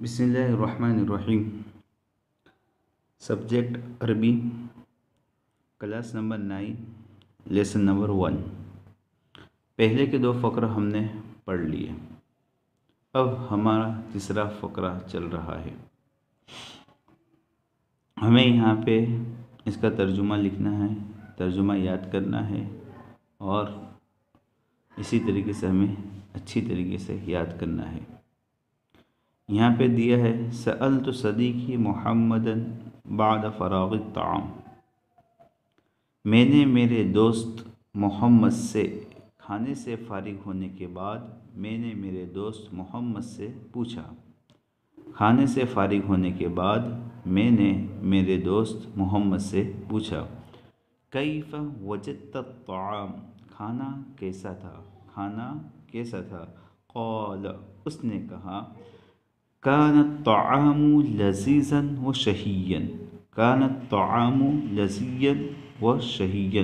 بسم اللہ الرحمن الرحیم۔ سبجیکٹ عربی، کلاس نمبر 9، لیسن نمبر 1۔ پہلے کے 2 فقرہ ہم نے پڑھ لیے، اب ہمارا تیسرا فقرہ چل رہا ہے۔ ہمیں یہاں پہ اس کا ترجمہ لکھنا ہے، ترجمہ یاد کرنا ہے، اور اسی طریقے سے ہمیں اچھی طریقے سے یاد کرنا ہے۔ یہاں پہ دیا ہے سألت صدیقی محمدًا بعد فراغ الطعام۔ میں نے میرے دوست محمد سے کھانے سے فارغ ہونے کے بعد میں نے میرے دوست محمد سے پوچھا۔ کھانے سے فارغ ہونے کے بعد میں نے میرے دوست محمد سے پوچھا، کیف وجدت الطعام؟ کھانا کیسا تھا؟ کھانا کیسا تھا؟ قال، اس نے کہا، کان الطعام لذیذا وشہیا۔ کان الطعام لذیذا وشہیا۔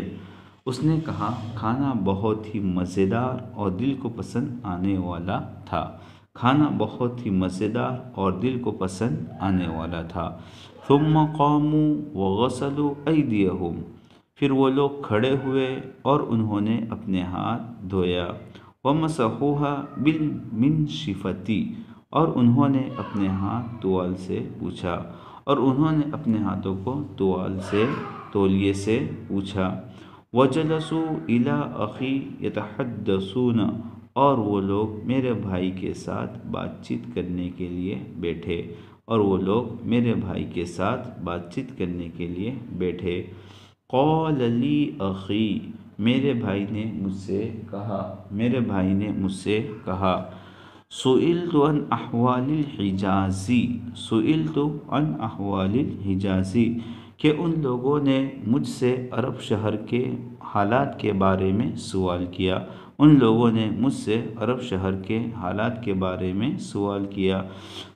اس نے کہا کھانا بہت ہی مزیدار اور دل کو پسند آنے والا تھا۔ کھانا بہت ہی مزیدار اور دل کو پسند آنے والا تھا۔ ثم قاموا وغسلوا ایدیہم۔ پھر وہ لوگ کھڑے ہوئے اور انہوں نے اپنے ہاتھ دھویا۔ ومسحوها بالمنشفۃ۔ اور انہوں نے اپنے ہاتھ توال سے پوچھا، اور انہوں نے اپنے ہاتھوں کو تولیے سے پوچھا۔ وجلسوا الی اخی یتحدثون۔ اور وہ لوگ میرے بھائی کے ساتھ بات چیت کرنے کے لیے بیٹھے، اور وہ لوگ میرے بھائی کے ساتھ بات چیت کرنے کے لیے بیٹھے۔ قال لی اخی۔ میرے بھائی نے مجھ سے کہا، سئلت عن احوال الحجاز۔ سئلت عن احوال الحجاز، کہ ان لوگوں نے مجھ سے عرب شہر کے حالات کے بارے میں سوال کیا۔ ان لوگوں نے مجھ سے عرب شہر کے حالات کے بارے میں سوال کیا۔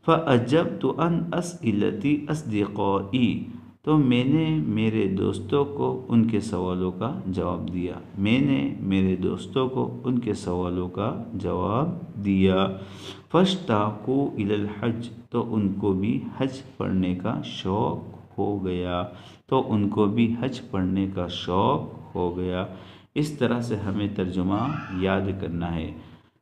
فأجبت عن اسئلة اصدقائي۔ تو میں نے میرے دوستوں کو ان کے سوالوں کا جواب دیا۔ میں نے میرے دوستوں کو ان کے سوالوں کا جواب دیا۔ فاشتاقوا الی الحج۔ تو ان کو بھی حج پڑھنے کا شوق ہو گیا۔ اس طرح سے ہمیں ترجمہ یاد کرنا ہے۔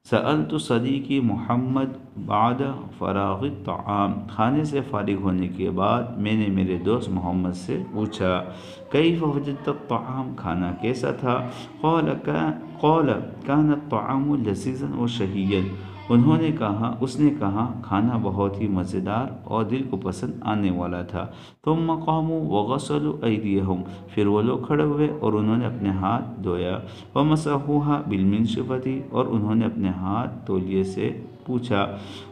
سألت صدیقی محمد بعد فراغ الطعام۔ کھانے سے فارغ ہونے کے بعد میں نے میرے دوست محمد سے پوچھا، کیف وجدت الطعام؟ کھانا کیسا تھا؟ قال کان الطعام لذیذا وشہیا۔ اس نے کہا کھانا بہت ہی مزیدار اور دل کو پسند آنے والا تھا۔ ثم قاموا وغسلوا ایدیہم۔ پھر وہ لوگ کھڑے ہوئے اور انہوں نے اپنے ہاتھ دھویا۔ ومسحوها بالمنشفۃ۔ اور انہوں نے اپنے ہاتھ تولیے سے پوچھا۔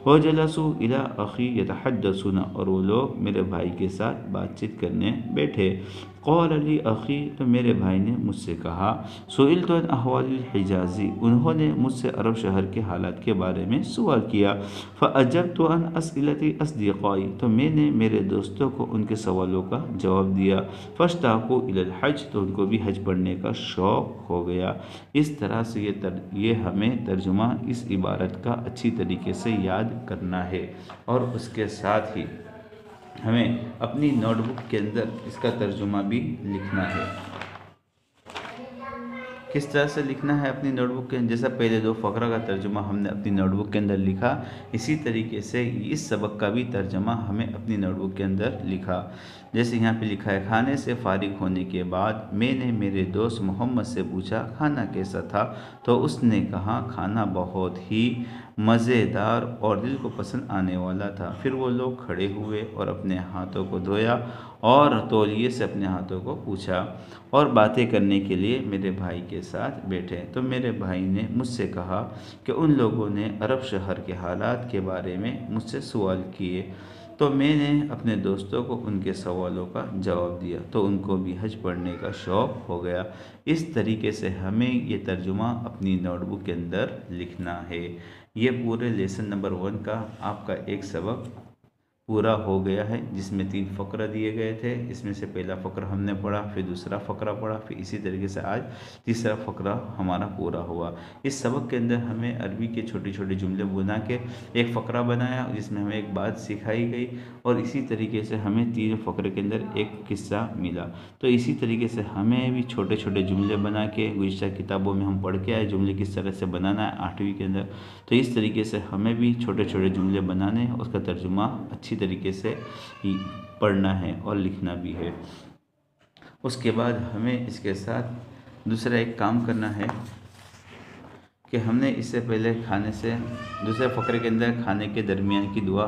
وجلسوا الی اخی یتحدثون۔ اور وہ لوگ میرے بھائی کے ساتھ بات چیت کرنے بیٹھے۔ قال لی اخی۔ تو میرے بھائی نے مجھ سے کہا، سئلت عن احوال الحجاز۔ انہوں نے مجھ سے عرب شہر کے حالات کے بارے میں سوال کیا۔ فأجبت عن اسئلة اصدقائي۔ تو میں نے میرے دوستوں کو ان کے سوالوں کا جواب دیا۔ فاشتاقوا الی الحج۔ تو ان کو بھی حج پڑھنے کا شوق ہو گیا۔ اس طرح سے یہ ہمیں ترجمہ اس عبارت کا اچھی طریقے سے یاد کرنا ہے، اور اس کے ساتھ ہی ہمیں اپنی نوٹ بک کے اندر اس کا ترجمہ بھی لکھنا ہے۔ کس طرح سے لکھنا ہے اپنی نوٹ بک کے اندر؟ جیسا پہلے 2 فقرہ کا ترجمہ ہم نے اپنی نوٹ بک کے اندر لکھا، اسی طریقے سے اس سبق کا بھی ترجمہ ہمیں اپنی نوٹ بک کے اندر لکھا۔ جیسے یہاں پہ لکھا ہے، کھانے سے فارغ ہونے کے بعد میں نے میرے دوست محمد سے پوچھا کھانا کیسا تھا؟ تو اس نے کہا کھانا بہت ہی مزیدار اور دل کو پسند آنے والا تھا۔ پھر وہ لوگ کھڑے ہوئے اور اپنے ہاتھوں کو دھویا اور تولیے سے اپنے ہاتھوں کو پوچھا، اور باتیں کرنے کے لیے میرے بھائی کے ساتھ بیٹھے۔ تو میرے بھائی نے مجھ سے کہا کہ ان لوگوں نے عرب شہر کے حالات کے بارے میں مجھ سے سوال کیے، تو میں نے اپنے دوستوں کو ان کے سوالوں کا جواب دیا، تو ان کو بھی حج پڑھنے کا شوق ہو گیا۔ اس طریقے سے ہمیں یہ ترجمہ اپنی نوٹ بک کے اندر لکھنا ہے۔ یہ پورے لیسن نمبر 1 کا آپ کا ایک سبق پورا ہو گیا ہے، جس میں 3 فقرہ دیے گئے تھے۔ اس میں سے پہلا فقرہ ہم نے پڑھا، پھر دوسرا فقرہ پڑھا، پھر اسی طریقے سے آج تیسرا فقرہ ہمارا پورا ہوا۔ اس سبق کے اندر ہمیں عربی کے چھوٹے چھوٹے جملے بنا کے ایک فقرہ بنایا، جس میں ہمیں ایک بات سکھائی گئی، اور اسی طریقے سے ہمیں 3 فقرے کے اندر ایک قصہ ملا۔ تو اسی طریقے سے ہمیں بھی چھوٹے چھوٹے جملے بنا کے، گزشتہ کتابوں میں ہم پڑھ کے آئے جملے کس طرح سے بنانا ہے 8ویں کے اندر، تو اس طریقے سے ہمیں بھی چھوٹے چھوٹے جملے بنانے، اس کا ترجمہ اچھی طریقے سے پڑھنا ہے اور لکھنا بھی ہے۔ اس کے بعد ہمیں اس کے ساتھ دوسرا ایک کام کرنا ہے کہ ہم نے اس سے پہلے کھانے سے دوسرے فقرے کے اندر کھانے کے درمیان کی دعا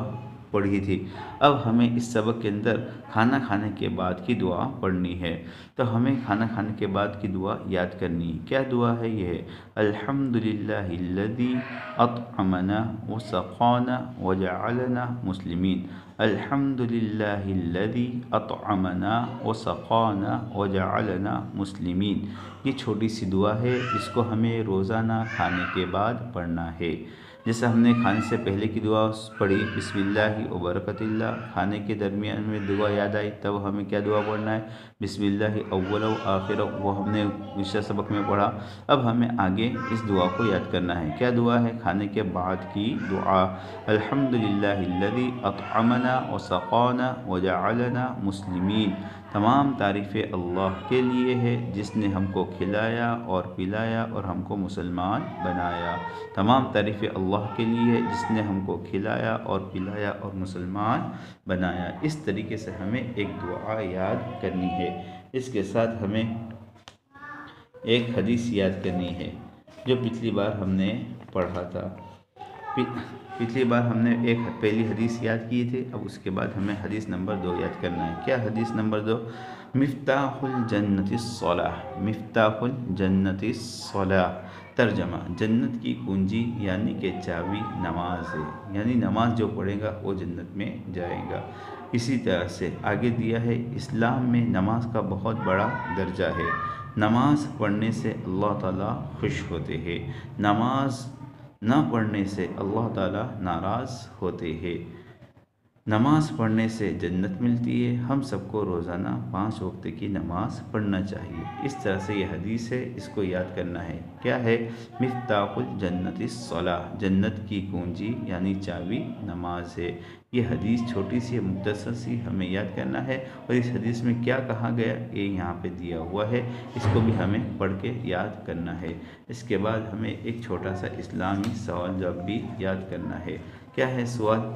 پڑھی تھی۔ اب ہمیں اس سبق کے اندر کھانا کھانے کے بعد کی دعا پڑھنی ہے۔ تو ہمیں کھانا کھانے کے بعد کی دعا یاد کرنی ہے۔ کیا دعا ہے؟ یہ ہے الحمدللہ الذی اطعمنا وسقانا وجعلنا مسلمین۔ الحمدللہ الذی اطعمنا وسقانا وجعلنا مسلمین۔ یہ چھوٹی سی دعا ہے، اس کو ہمیں روزانہ کھانے کے بعد پڑھنا ہے۔ جیسے ہم نے کھانے سے پہلے کی دعا پڑھی بسم اللہ و برکت اللہ، کھانے کے درمیان میں دعا یاد آئی تب ہمیں کیا دعا پڑھنا ہے؟ بسم اللہ اول و آخر، وہ ہم نے دوسرے سبق میں پڑھا۔ اب ہمیں آگے اس دعا کو یاد کرنا ہے۔ کیا دعا ہے؟ کھانے کے بعد کی دعا، الحمدللہ الذی اطعمنا وسقانا وجعلنا مسلمین۔ تمام تعریفیں اللہ کے لیے ہے جس نے ہم کو کھلایا اور پلایا اور ہم کو مسلمان بنایا۔ تمام تعریفیں اللہ کے لیے ہے جس نے ہم کو کھلایا اور پلایا اور مسلمان بنایا۔ اس طریقے سے ہمیں ایک دعا یاد کرنی ہے۔ اس کے ساتھ ہمیں ایک حدیث یاد کرنی ہے جو پچھلی بار ہم نے پڑھا تھا۔ پچھلی بار ہم نے ایک پہلی حدیث یاد کی تھی، اب اس کے بعد ہمیں حدیث نمبر 2 یاد کرنا ہے۔ کیا حدیث نمبر 2؟ مفتاح الجنت الصلاۃ، مفتاح الجنت الصلاۃ۔ ترجمہ، جنت کی کنجی یعنی کہ چابی نماز ہے، یعنی نماز جو پڑھے گا وہ جنت میں جائے گا۔ اسی طرح سے آگے دیا ہے اسلام میں نماز کا بہت بڑا درجہ ہے۔ نماز پڑھنے سے اللہ تعالیٰ خوش ہوتے ہیں، نماز نہ پڑھنے سے اللہ تعالیٰ ناراض ہوتے ہیں۔ نماز پڑھنے سے جنت ملتی ہے۔ ہم سب کو روزانہ 5 وقت کی نماز پڑھنا چاہیے۔ اس طرح سے یہ حدیث ہے، اس کو یاد کرنا ہے۔ کیا ہے؟ مفتاح الجنت الصلاۃ، جنت کی کنجی یعنی چابی نماز ہے۔ یہ حدیث چھوٹی سی مختصر سی ہمیں یاد کرنا ہے، اور اس حدیث میں کیا کہا گیا یہ یہاں پہ دیا ہوا ہے، اس کو بھی ہمیں پڑھ کے یاد کرنا ہے۔ اس کے بعد ہمیں ایک چھوٹا سا اسلامی سوال جواب بھی یاد کرنا ہے۔ کیا ہے سوال؟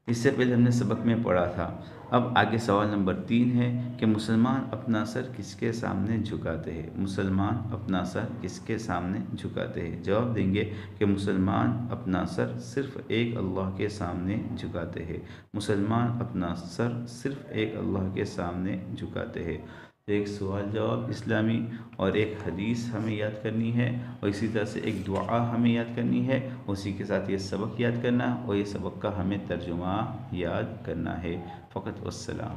اس سے پہلے ہم نے سبق میں پڑھا تھا۔ اب آگے سوال نمبر 3 ہے کہ مسلمان اپنا سر کس کے سامنے جھکاتے ہیں؟ مسلمان اپنا سر کس کے سامنے جھکاتے ہیں؟ جواب دیں گے کہ مسلمان اپنا سر صرف ایک اللہ کے سامنے جھکاتے ہیں۔ مسلمان اپنا سر صرف ایک اللہ کے سامنے جھکاتے ہیں۔ ایک سوال جواب اسلامی اور ایک حدیث ہمیں یاد کرنی ہے، اور اسی طرح سے ایک دعا ہمیں یاد کرنی ہے، اسی کے ساتھ یہ سبق یاد کرنا، اور یہ سبق کا ہمیں ترجمہ یاد کرنا ہے۔ فقط والسلام۔